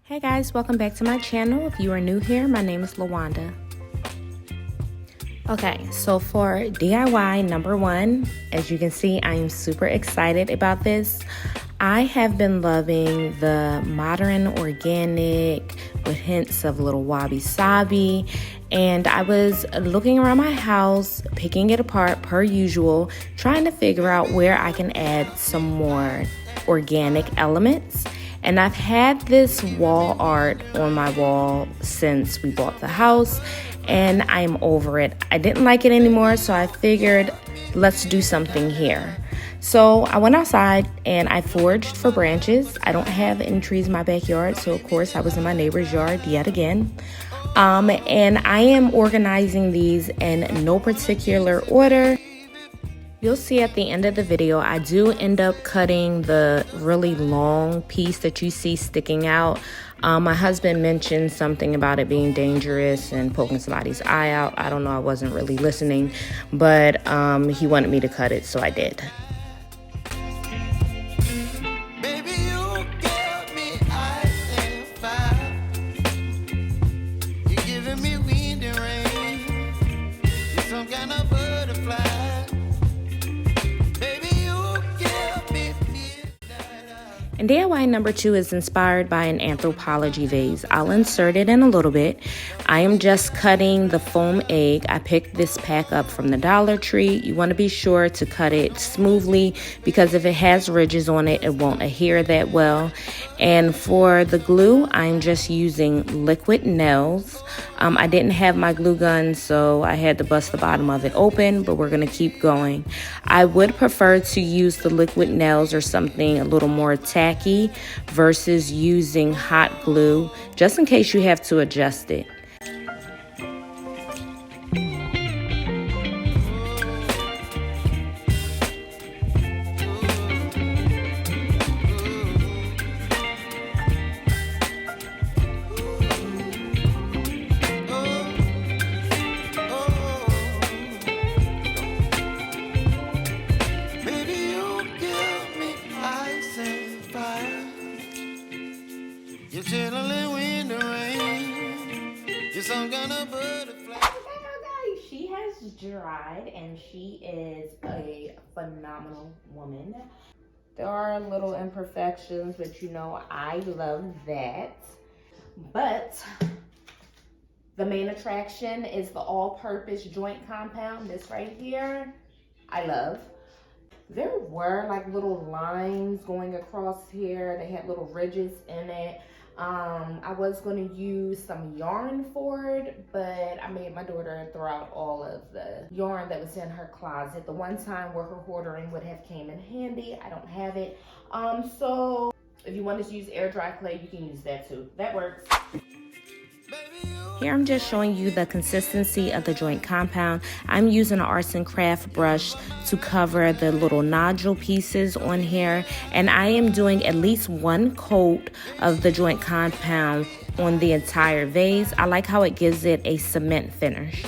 Hey guys, welcome back to my channel. If you are new here, my name is LaWanda. Okay, so for DIY number one, as you can see, I am super excited about this. I have been loving the modern organic with hints of little wabi-sabi, and I was looking around my house, picking it apart per usual, trying to figure out where I can add some more organic elements. And I've had this wall art on my wall since we bought the house, and I'm over it. I didn't like it anymore, so I figured let's do something here. So I went outside and I foraged for branches. I don't have any trees in my backyard, so of course I was in my neighbor's yard yet again. And I am organizing these in no particular order. You'll see at the end of the video, I do end up cutting the really long piece that you see sticking out. My husband mentioned something about it being dangerous and poking somebody's eye out. I don't know, I wasn't really listening, but he wanted me to cut it, so I did. And DIY number two is inspired by an anthropology vase. I'll insert it in a little bit. I am just cutting the foam egg. I picked this pack up from the Dollar Tree. You want to be sure to cut it smoothly because if it has ridges on it, it won't adhere that well. And for the glue, I'm just using liquid nails. I didn't have my glue gun, so I had to bust the bottom of it open, but we're going to keep going. I would prefer to use the liquid nails or something a little more tacky versus using hot glue, just in case you have to adjust it. You're chilling in the rain. You're some kind of butterfly. Okay, she has dried and she is a phenomenal woman. There are little imperfections, but you know I love that. But the main attraction is the all-purpose joint compound. This right here, I love. There were like little lines going across here. They had little ridges in it. I was going to use some yarn for it, but I made my daughter throw out all of the yarn that was in her closet. The one time where her hoarding would have came in handy. I don't have it. So if you wanted to use air dry clay, you can use that too. That works. Here I'm just showing you the consistency of the joint compound. I'm using an arts and craft brush to cover the little nodule pieces on here. And I am doing at least one coat of the joint compound on the entire vase. I like how it gives it a cement finish.